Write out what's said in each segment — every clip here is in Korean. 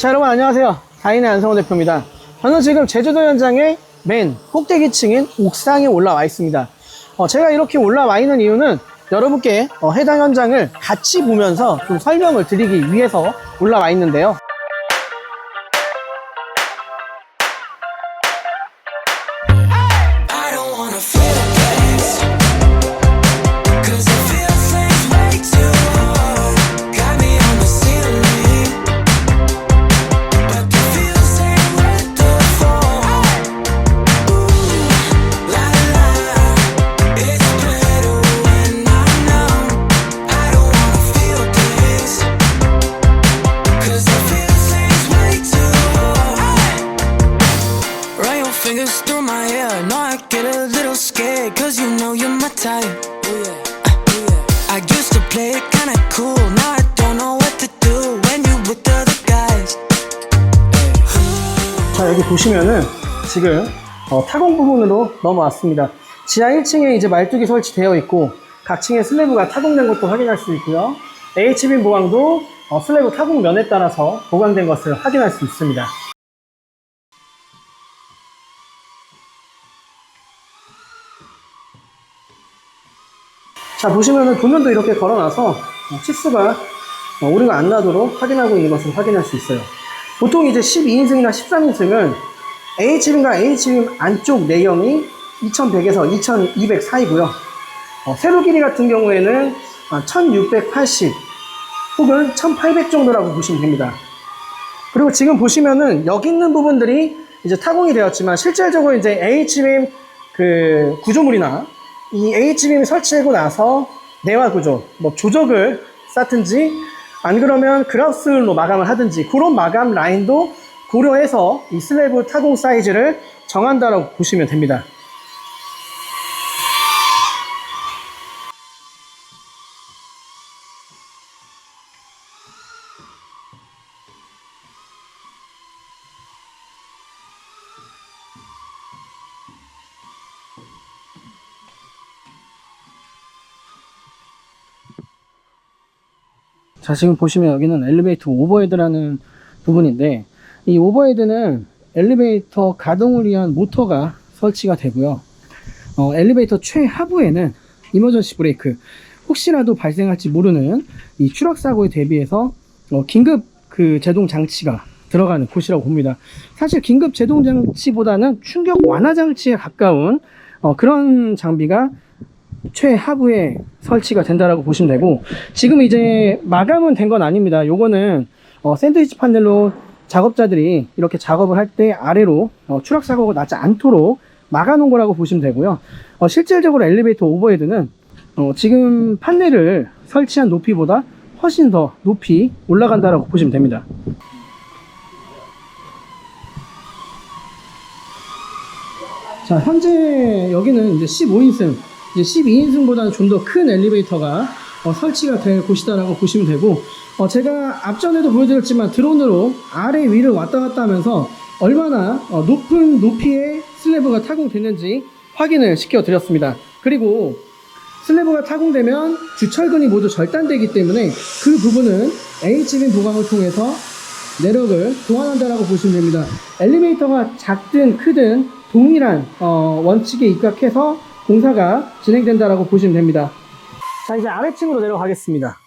자, 여러분 안녕하세요. 다인의 안성호 대표입니다. 저는 지금 제주도 현장의 맨 꼭대기층인 옥상에 올라와 있습니다. 제가 이렇게 올라와 있는 이유는 여러분께 해당 현장을 같이 보면서 좀 설명을 드리기 위해서 올라와 있는데요. Fingers through my hair, no, I get a little scared, cause you know you're my type. I used to play it kinda cool, now I don't know what to do when you with the other guys. 자, 여기 보시면은 지금 타공 부분으로 넘어왔습니다. 지하 1층에 이제 말뚝이 설치되어 있고 각 층의 슬래브가 타공된 것도 확인할 수 있고요. H빔 보강도 슬래브 타공면에 따라서 보강된 것을 확인할 수 있습니다. 자, 보시면은 도면도 이렇게 걸어놔서 치수가 오류가 안 나도록 확인하고 있는 것을 확인할 수 있어요. 보통 이제 12인승이나 13인승은 H빔과 H빔 안쪽 내경이 2100에서 2200 사이고요. 세로 길이 같은 경우에는 1680 혹은 1800 정도라고 보시면 됩니다. 그리고 지금 보시면은 여기 있는 부분들이 이제 타공이 되었지만 실질적으로 이제 H빔 그 구조물이나 이 H빔 설치하고 나서 내화 구조, 뭐 조적을 쌓든지 안 그러면 그라우스로 마감을 하든지 그런 마감 라인도 고려해서 이 슬래브 타공 사이즈를 정한다라고 보시면 됩니다. 자, 지금 보시면 여기는 엘리베이터 오버헤드라는 부분인데 이 오버헤드는 엘리베이터 가동을 위한 모터가 설치가 되고요. 엘리베이터 최하부에는 이머전시 브레이크, 혹시라도 발생할지 모르는 이 추락 사고에 대비해서 긴급 그 제동 장치가 들어가는 곳이라고 봅니다. 사실 긴급 제동 장치보다는 충격 완화 장치에 가까운 그런 장비가 최하부에 설치가 된다라고 보시면 되고, 지금 이제 마감은 된 건 아닙니다. 요거는 샌드위치 판넬로 작업자들이 이렇게 작업을 할 때 아래로 추락 사고가 나지 않도록 막아 놓은 거라고 보시면 되고요. 실질적으로 엘리베이터 오버헤드는 지금 판넬을 설치한 높이보다 훨씬 더 높이 올라간다라고 보시면 됩니다. 자, 현재 여기는 이제 15인승, 이제 12인승보다는 좀 더 큰 엘리베이터가 설치가 될 곳이다라고 보시면 되고, 제가 앞전에도 보여드렸지만 드론으로 아래 위를 왔다 갔다 하면서 얼마나 높은 높이의 슬래브가 타공됐는지 확인을 시켜 드렸습니다. 그리고 슬래브가 타공되면 주철근이 모두 절단되기 때문에 그 부분은 H빔 보강을 통해서 내력을 보완한다라고 보시면 됩니다. 엘리베이터가 작든 크든 동일한 원칙에 입각해서 공사가 진행된다라고 보시면 됩니다. 자, 이제 아래층으로 내려가겠습니다.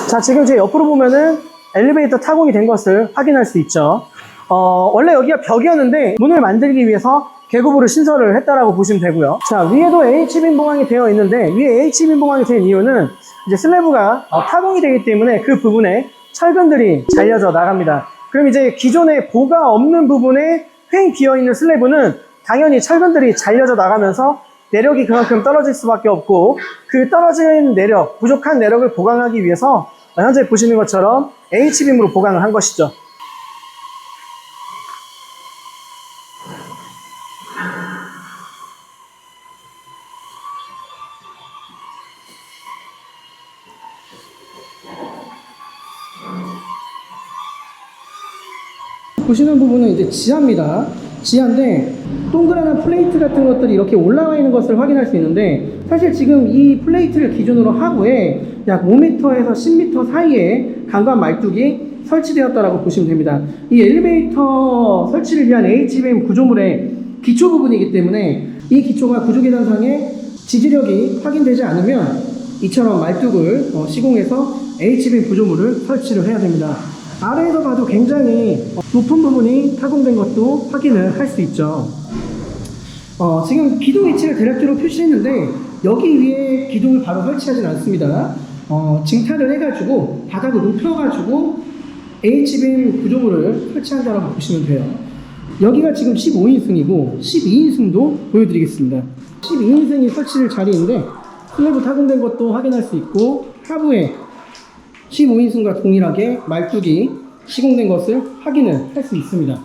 자, 지금 제 옆으로 보면은 엘리베이터 타공이 된 것을 확인할 수 있죠. 원래 여기가 벽이었는데 문을 만들기 위해서 계급으로 신설을 했다라고 보시면 되고요. 자, 위에도 H빔 보강이 되어 있는데, 위에 H빔 보강이 된 이유는 이제 슬래브가 타공이 되기 때문에 그 부분에 철근들이 잘려져 나갑니다. 그럼 이제 기존에 보가 없는 부분에 횡 비어있는 슬래브는 당연히 철근들이 잘려져 나가면서 내력이 그만큼 떨어질 수밖에 없고, 그 떨어진 내력, 부족한 내력을 보강하기 위해서 현재 보시는 것처럼 H빔으로 보강을 한 것이죠. 보시는 부분은 이제 지하입니다. 지하인데 동그란 플레이트 같은 것들이 이렇게 올라와 있는 것을 확인할 수 있는데, 사실 지금 이 플레이트를 기준으로 하부에 약 5m에서 10m 사이에 강관 말뚝이 설치되었다고 보시면 됩니다. 이 엘리베이터 설치를 위한 H빔 구조물의 기초 부분이기 때문에 이 기초가 구조계단상에 지지력이 확인되지 않으면 이처럼 말뚝을 시공해서 H빔 구조물을 설치를 해야 됩니다. 아래에서 봐도 굉장히 높은 부분이 타공된 것도 확인을 할 수 있죠. 지금 기둥 위치를 대략적으로 표시했는데 여기 위에 기둥을 바로 설치하진 않습니다. 증탈을 해가지고 바닥을 높여가지고 H빔 구조물을 설치한다고 보시면 돼요. 여기가 지금 15인승이고 12인승도 보여드리겠습니다. 12인승이 설치될 자리인데 슬래브 타공된 것도 확인할 수 있고, 하부에 15인승과 동일하게 말뚝이 시공된 것을 확인을 할 수 있습니다.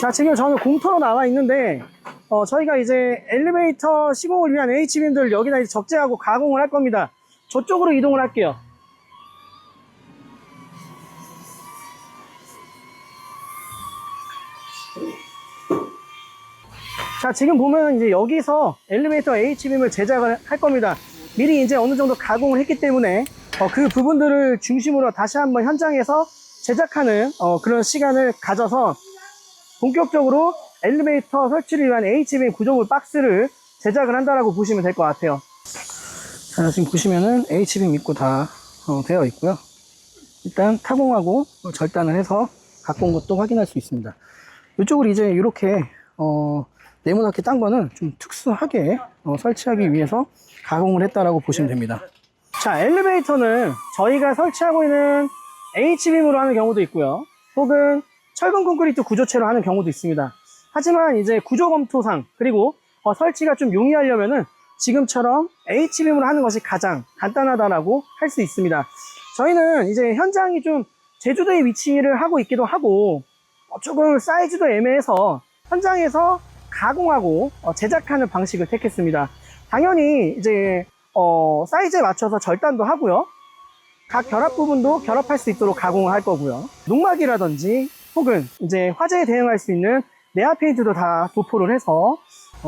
자, 지금 저는 공터로 나와 있는데 저희가 이제 엘리베이터 시공을 위한 H빔들 여기다 이제 적재하고 가공을 할 겁니다. 저쪽으로 이동을 할게요. 자, 지금 보면 이제 여기서 엘리베이터 H빔을 제작을 할 겁니다. 미리 이제 어느 정도 가공을 했기 때문에 그 부분들을 중심으로 다시 한번 현장에서 제작하는 그런 시간을 가져서 본격적으로 엘리베이터 설치를 위한 H빔 구조물 박스를 제작을 한다라고 보시면 될 것 같아요. 자, 지금 보시면은 H빔 입구 다 되어 있고요. 일단 타공하고 절단을 해서 갖고 온 것도 확인할 수 있습니다. 이쪽으로 이제 이렇게 네모나게 딴 거는 좀 특수하게 설치하기 위해서 가공을 했다라고 보시면 됩니다. 자, 엘리베이터는 저희가 설치하고 있는 H빔으로 하는 경우도 있고요, 혹은 철근 콘크리트 구조체로 하는 경우도 있습니다. 하지만 이제 구조 검토상, 그리고 설치가 좀 용이하려면은 지금처럼 H빔으로 하는 것이 가장 간단하다라고 할 수 있습니다. 저희는 이제 현장이 좀 제주도에 위치를 하고 있기도 하고 조금 사이즈도 애매해서 현장에서 가공하고 제작하는 방식을 택했습니다. 당연히 이제 사이즈에 맞춰서 절단도 하고요, 각 결합 부분도 결합할 수 있도록 가공을 할 거고요, 농막이라든지 혹은 이제 화재에 대응할 수 있는 내화 페인트도 다 도포를 해서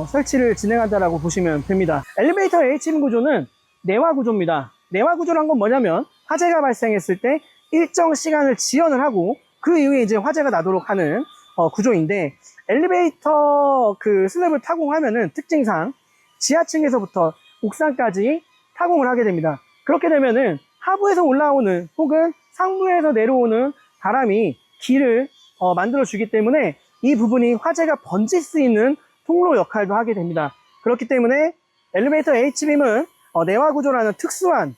설치를 진행한다라고 보시면 됩니다. 엘리베이터 H빔 구조는 내화 구조입니다. 내화 구조란 건 뭐냐면 화재가 발생했을 때 일정 시간을 지연을 하고 그 이후에 이제 화재가 나도록 하는 구조인데, 엘리베이터 그 슬랩을 타공하면은 특징상 지하층에서부터 옥상까지 타공을 하게 됩니다. 그렇게 되면은 하부에서 올라오는 혹은 상부에서 내려오는 바람이 길을 만들어 주기 때문에 이 부분이 화재가 번질 수 있는 통로 역할도 하게 됩니다. 그렇기 때문에 엘리베이터 H빔은 내화 구조라는 특수한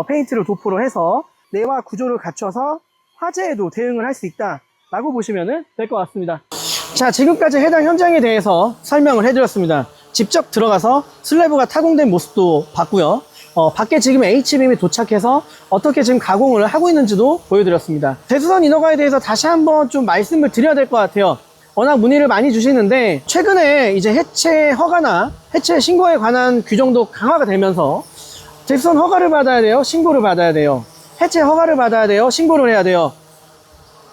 페인트를 도포를 해서 내화 구조를 갖춰서 화재에도 대응을 할 수 있다라고 보시면 될 것 같습니다. 자, 지금까지 해당 현장에 대해서 설명을 해드렸습니다. 직접 들어가서 슬래브가 타공된 모습도 봤고요, 밖에 지금 H빔이 도착해서 어떻게 지금 가공을 하고 있는지도 보여드렸습니다. 대수선 인허가에 대해서 다시 한번 좀 말씀을 드려야 될 것 같아요. 워낙 문의를 많이 주시는데 최근에 이제 해체 허가나 해체 신고에 관한 규정도 강화가 되면서 대수선 허가를 받아야 돼요, 신고를 받아야 돼요, 해체 허가를 받아야 돼요, 신고를 해야 돼요,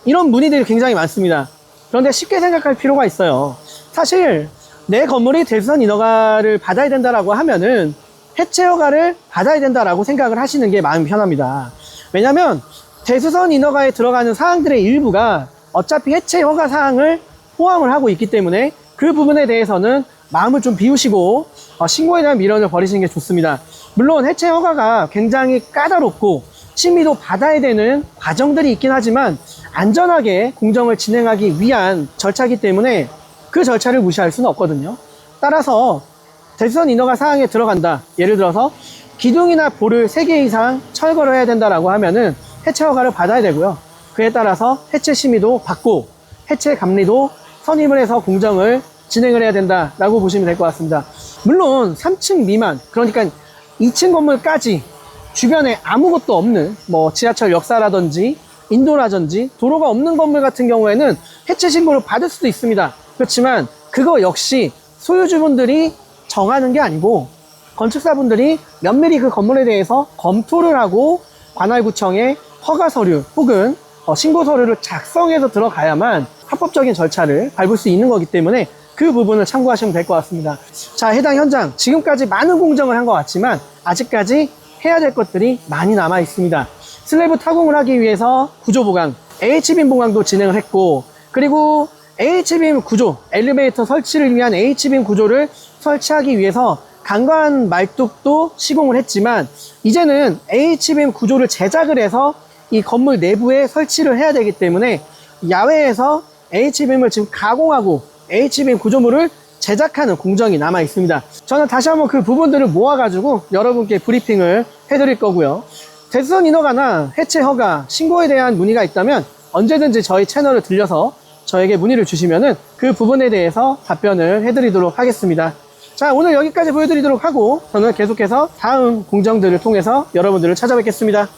이런 문의들이 굉장히 많습니다. 그런데 쉽게 생각할 필요가 있어요. 사실 내 건물이 대수선 인허가를 받아야 된다라고 하면은 해체 허가를 받아야 된다라고 생각을 하시는 게 마음이 편합니다. 왜냐면 대수선 인허가에 들어가는 사항들의 일부가 어차피 해체 허가 사항을 포함을 하고 있기 때문에 그 부분에 대해서는 마음을 좀 비우시고 신고에 대한 미련을 버리시는 게 좋습니다. 물론 해체 허가가 굉장히 까다롭고 심의도 받아야 되는 과정들이 있긴 하지만 안전하게 공정을 진행하기 위한 절차이기 때문에 그 절차를 무시할 수는 없거든요. 따라서 대수선 인허가 사항에 들어간다, 예를 들어서 기둥이나 볼을 3개 이상 철거를 해야 된다라고 하면은 해체 허가를 받아야 되고요, 그에 따라서 해체 심의도 받고 해체 감리도 선임을 해서 공정을 진행을 해야 된다라고 보시면 될 것 같습니다. 물론 3층 미만, 그러니까 2층 건물까지 주변에 아무것도 없는 뭐 지하철 역사라든지 인도라든지 도로가 없는 건물 같은 경우에는 해체 신고를 받을 수도 있습니다. 그렇지만 그거 역시 소유주분들이 정하는 게 아니고 건축사분들이 면밀히 그 건물에 대해서 검토를 하고 관할구청에 허가 서류 혹은 신고 서류를 작성해서 들어가야만 합법적인 절차를 밟을 수 있는 거기 때문에 그 부분을 참고하시면 될 것 같습니다. 자, 해당 현장 지금까지 많은 공정을 한 것 같지만 아직까지 해야 될 것들이 많이 남아 있습니다. 슬래브 타공을 하기 위해서 구조보강, H빔 보강도 진행을 했고, 그리고 H빔 구조, 엘리베이터 설치를 위한 H빔 구조를 설치하기 위해서 강관 말뚝도 시공을 했지만 이제는 H빔 구조를 제작을 해서 이 건물 내부에 설치를 해야 되기 때문에 야외에서 H빔을 지금 가공하고 H빔 구조물을 제작하는 공정이 남아 있습니다. 저는 다시 한번 그 부분들을 모아가지고 여러분께 브리핑을 해드릴 거고요. 대수선 인허가나 해체 허가, 신고에 대한 문의가 있다면 언제든지 저희 채널을 들려서 저에게 문의를 주시면은 그 부분에 대해서 답변을 해드리도록 하겠습니다. 자, 오늘 여기까지 보여드리도록 하고 저는 계속해서 다음 공정들을 통해서 여러분들을 찾아뵙겠습니다.